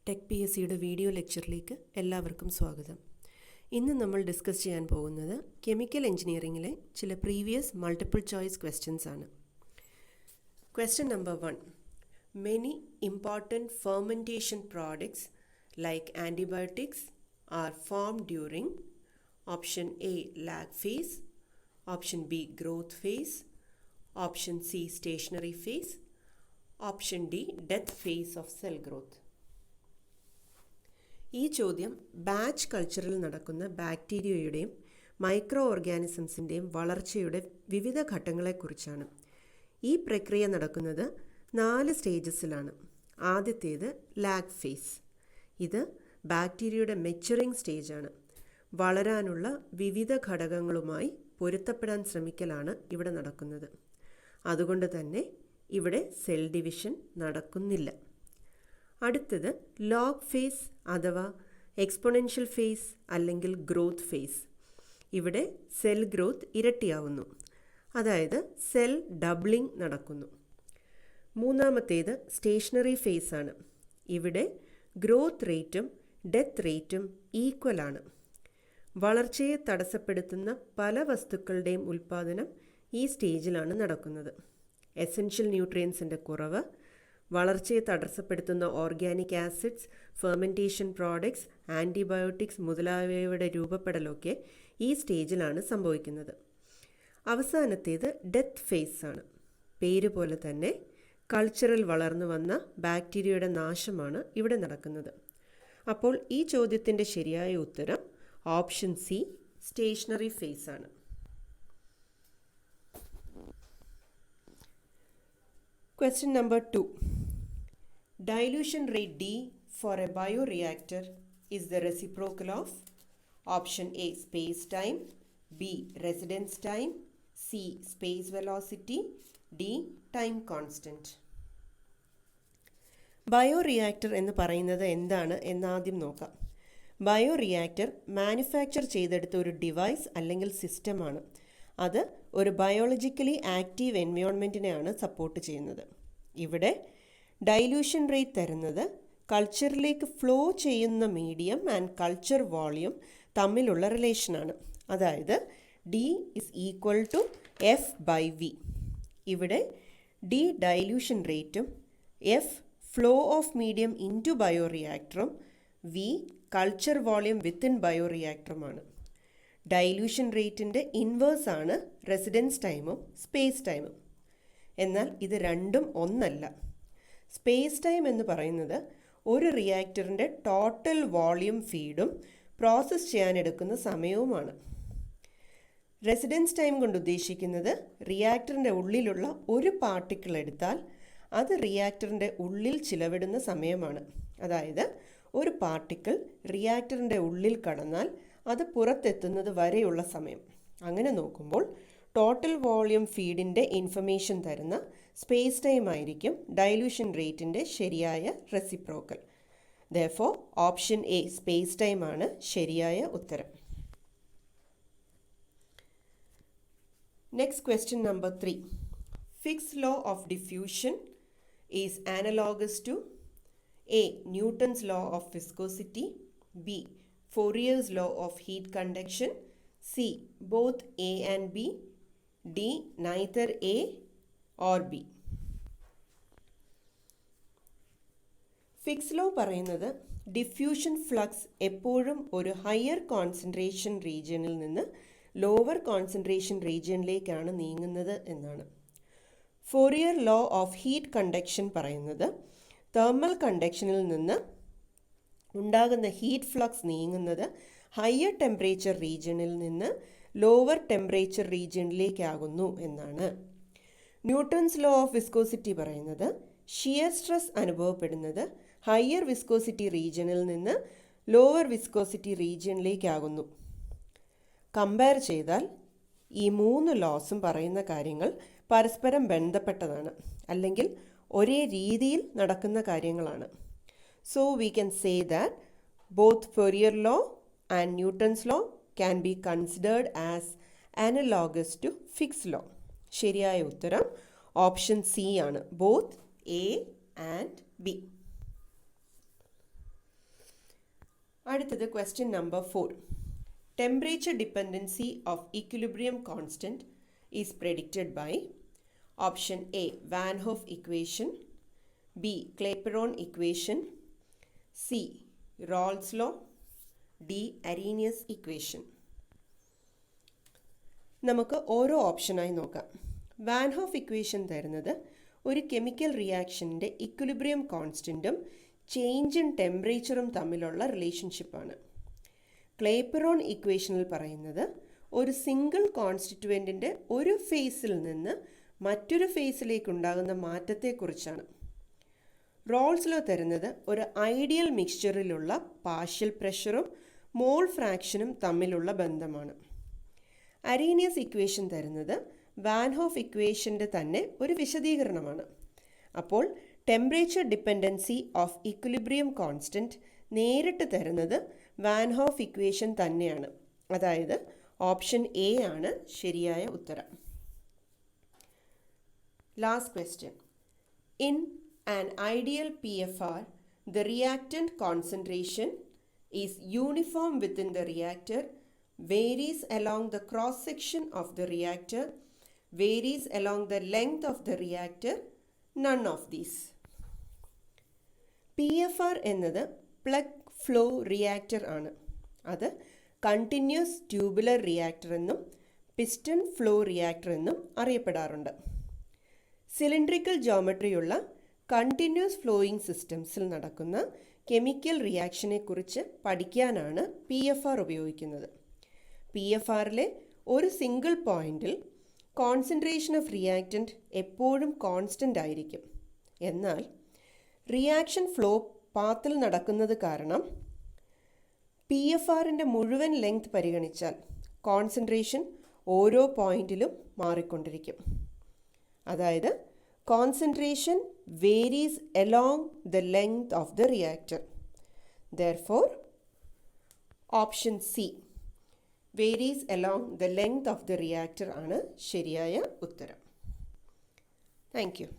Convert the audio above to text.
Tech PSCയുടെ video ലെക്ചറിലേക്ക് എല്ലാവർക്കും സ്വാഗതം. ഇന്ന് നമ്മൾ ഡിസ്കസ് ചെയ്യാൻ പോകുന്നത് കെമിക്കൽ എഞ്ചിനീയറിംഗിലെ ചില പ്രീവിയസ് മൾട്ടിപ്പിൾ ചോയ്സ് ക്വസ്റ്റ്യൻസ് ആണ്. Question number 1. Many important fermentation products like antibiotics are formed during option A lag phase, option B growth phase, option C stationary phase, option D death phase of cell growth. ഈ ചോദ്യം batch കൾച്ചറിൽ നടക്കുന്ന ബാക്ടീരിയയുടെയും micro ഓർഗാനിസംസിൻ്റെയും വളർച്ചയുടെ വിവിധ ഘട്ടങ്ങളെക്കുറിച്ചാണ്. ഈ പ്രക്രിയ നടക്കുന്നത് 4 സ്റ്റേജസിലാണ്. ആദ്യത്തേത് ലാഗ് ഫേസ്. ഇത് ബാക്ടീരിയയുടെ മെച്ചുറിംഗ് സ്റ്റേജാണ്. വളരാനുള്ള വിവിധ ഘടകങ്ങളുമായി പൊരുത്തപ്പെടാൻ ശ്രമിക്കലാണ് ഇവിടെ നടക്കുന്നത്. അതുകൊണ്ട് തന്നെ ഇവിടെ സെൽ ഡിവിഷൻ നടക്കുന്നില്ല. അടുത്തത് ലോഗ് ഫേസ് അഥവാ എക്സ്പൊണൻഷ്യൽ ഫേസ് അല്ലെങ്കിൽ ഗ്രോത്ത് ഫേസ്. ഇവിടെ സെൽ ഗ്രോത്ത് ഇരട്ടിയാവുന്നു, അതായത് സെൽ ഡബ്ലിംഗ് നടക്കുന്നു. മൂന്നാമത്തേത് സ്റ്റേഷനറി ഫേസ് ആണ്. ഇവിടെ ഗ്രോത്ത് റേറ്റും ഡെത്ത് റേറ്റും ഈക്വൽ ആണ്. വളർച്ചയെ തടസ്സപ്പെടുത്തുന്ന പല വസ്തുക്കളുടെയും ഉൽപ്പാദനം ഈ സ്റ്റേജിലാണ് നടക്കുന്നത്. എസെൻഷ്യൽ ന്യൂട്രിയൻസിൻ്റെ കുറവ്, വളർച്ചയെ തടസ്സപ്പെടുത്തുന്ന organic acids, fermentation products, antibiotics മുതലായവയുടെ രൂപപ്പെടലൊക്കെ ഈ സ്റ്റേജിലാണ് സംഭവിക്കുന്നത്. അവസാനത്തേത് ഡെത്ത് ഫേസ് ആണ്. പേര് പോലെ തന്നെ കൾച്ചറിൽ വളർന്നു വന്ന ബാക്ടീരിയയുടെ നാശമാണ് ഇവിടെ നടക്കുന്നത്. അപ്പോൾ ഈ ചോദ്യത്തിൻ്റെ ശരിയായ ഉത്തരം ഓപ്ഷൻ സി സ്റ്റേഷനറി ഫേസ് ആണ്. Question number 2. Dilution rate D for a bioreactor is the reciprocal of option A space-time, B residence time, C space velocity, D time constant. Bioreactor എന്ന് പറയുന്നത് എന്താണ് എന്നാദ്യം നോക്കാം. ബയോറിയാക്ടർ മാനുഫാക്ചർ ചെയ്തെടുത്ത ഒരു device അല്ലെങ്കിൽ സിസ്റ്റമാണ്. അത് ഒരു ബയോളജിക്കലി ആക്റ്റീവ് എൻവയോൺമെൻറ്റിനെയാണ് സപ്പോർട്ട് ചെയ്യുന്നത്. ഇവിടെ ഡൈല്യൂഷൻ റേറ്റ് തരുന്നത് കൾച്ചറിലേക്ക് ഫ്ലോ ചെയ്യുന്ന മീഡിയം ആൻഡ് കൾച്ചർ വോളിയം തമ്മിലുള്ള റിലേഷനാണ്. അതായത് D is equal to F/V. ഇവിടെ D ഡൈല്യൂഷൻ റേറ്റും F flow of medium into ബയോറിയാക്ടറും V കൾച്ചർ വോളിയം വിത്തിൻ ബയോറിയാക്ടറുമാണ്. ഡൈല്യൂഷൻ റേറ്റിൻ്റെ ഇൻവേഴ്സ് ആണ് റെസിഡൻസ് ടൈമും സ്പേസ് ടൈമും. എന്നാൽ ഇത് രണ്ടും ഒന്നല്ല. സ്പേസ് ടൈം എന്ന് പറയുന്നത് ഒരു റിയാക്ടറിൻ്റെ ടോട്ടൽ വോളിയം ഫീഡും പ്രോസസ്സ് ചെയ്യാനെടുക്കുന്ന സമയവുമാണ്. റെസിഡൻസ് ടൈം കൊണ്ട് ഉദ്ദേശിക്കുന്നത് റിയാക്ടറിൻ്റെ ഉള്ളിലുള്ള ഒരു പാർട്ടിക്കിൾ എടുത്താൽ അത് റിയാക്ടറിൻ്റെ ഉള്ളിൽ ചിലവിടുന്ന സമയമാണ്. അതായത് ഒരു പാർട്ടിക്കിൾ റിയാക്ടറിൻ്റെ ഉള്ളിൽ കടന്നാൽ അത് പുറത്തെത്തുന്നത് വരെയുള്ള സമയം. അങ്ങനെ നോക്കുമ്പോൾ ടോട്ടൽ വോളിയം ഫീഡിൻ്റെ ഇൻഫർമേഷൻ തരുന്ന സ്പേസ് ടൈം ആയിരിക്കും ഡൈല്യൂഷൻ റേറ്റിൻ്റെ ശരിയായ reciprocal. Therefore option A space time ആണ് ശരിയായ ഉത്തരം. Next question number 3. Fick's law of diffusion is analogous to A. Newton's law of viscosity, B. Fourier's law of heat conduction, C. both A and B, D. neither A or B. Fick's law പറയുന്നത് diffusion flux എപ്പോഴും ഒരു higher concentration റീജിയനിൽ നിന്ന് lower concentration റീജിയനിലേക്കാണ് നീങ്ങുന്നത് എന്നാണ്. Fourier law of heat conduction പറയുന്നത് thermal കണ്ടക്ഷനിൽ നിന്ന് ഉണ്ടാകുന്ന ഹീറ്റ് ഫ്ലക്സ് നീങ്ങുന്നത് ഹയർ ടെമ്പറേച്ചർ റീജിയനിൽ നിന്ന് ലോവർ ടെമ്പറേച്ചർ റീജിയനിലേക്കാകുന്നു എന്നാണ്. ന്യൂട്ടൺസ് ലോ ഓഫ് വിസ്കോസിറ്റി പറയുന്നത് ഷിയർ സ്ട്രെസ് അനുഭവപ്പെടുന്നത് ഹയർ വിസ്കോസിറ്റി റീജിയനിൽ നിന്ന് ലോവർ വിസ്കോസിറ്റി റീജിയനിലേക്കാകുന്നു. കമ്പയർ ചെയ്താൽ ഈ 3 ലോസും പറയുന്ന കാര്യങ്ങൾ പരസ്പരം ബന്ധപ്പെട്ടതാണ്, അല്ലെങ്കിൽ ഒരേ രീതിയിൽ നടക്കുന്ന കാര്യങ്ങളാണ്. So we can say that both Fourier law and Newton's law can be considered as analogous to Fick's law. ശരിയായ ഉത്തരം ഓപ്ഷൻ സി ആണ്, ബോത്ത് എ ആൻഡ് ബി. അടുത്തത് question number 4. Temperature dependency of equilibrium constant is predicted by option A. Van Hoff equation, B. Clapeyron equation, C. Rawls law, D. Arrhenius equation. നമുക്ക് ഓരോ ഓപ്ഷനായി നോക്കാം. Van Hoff equation തരുന്നത് ഒരു chemical റിയാക്ഷൻ്റെ equilibrium കോൺസ്റ്റൻറ്റും change in ടെമ്പറേച്ചറും തമ്മിലുള്ള റിലേഷൻഷിപ്പാണ്. ക്ലേപ്പറോൺ ഇക്വേഷനിൽ പറയുന്നത് ഒരു single കോൺസ്റ്റിറ്റ്യുവൻറ്റിൻ്റെ ഒരു ഫേസിൽ നിന്ന് മറ്റൊരു ഫേസിലേക്കുണ്ടാകുന്ന മാറ്റത്തെക്കുറിച്ചാണ്. റോൾസ് ലോ തരുന്നത് ഒരു ഐഡിയൽ മിക്സ്ചറിലുള്ള പാർഷ്യൽ പ്രഷറും മോൾ ഫ്രാക്ഷനും തമ്മിലുള്ള ബന്ധമാണ്. അരീനിയസ് ഇക്വേഷൻ തരുന്നത് വാൻ ഹോഫ് ഇക്വേഷൻ്റെ തന്നെ ഒരു വിശദീകരണമാണ്. അപ്പോൾ temperature dependency of equilibrium constant നേരിട്ട് തരുന്നത് വാൻ ഹോഫ് ഇക്വേഷൻ തന്നെയാണ്. അതായത് ഓപ്ഷൻ എ ആണ് ശരിയായ ഉത്തരം. Last question. In an ideal PFR, the reactant concentration is uniform within the reactor, varies along the cross section of the reactor, varies along the length of the reactor, none of these. PFR എന്നത് plug flow reactor ആണ്. അത് continuous tubular reactor എന്നും piston flow reactor എന്നും അറിയപ്പെടാറുണ്ട്. Cylindrical ജോമെട്രിയുള്ള continuous flowing സിസ്റ്റംസിൽ നടക്കുന്ന chemical റിയാക്ഷനെ കുറിച്ച് പഠിക്കാനാണ് PFR ഉപയോഗിക്കുന്നത്. PFRലെ ഒരു സിംഗിൾ പോയിന്റിൽ കോൺസെൻട്രേഷൻ ഓഫ് റിയാക്റ്റൻറ്റ് എപ്പോഴും കോൺസ്റ്റൻ്റ് ആയിരിക്കും. എന്നാൽ റിയാക്ഷൻ ഫ്ലോ പാത്തിൽ നടക്കുന്നത് കാരണം PFRൻ്റെ മുഴുവൻ ലെങ്ത് പരിഗണിച്ചാൽ കോൺസെൻട്രേഷൻ ഓരോ പോയിന്റിലും മാറിക്കൊണ്ടിരിക്കും. അതായത് concentration varies along the length of the reactor. Therefore, option C, varies along the length of the reactor ആണ് ശരിയായ ഉത്തരം. Thank you.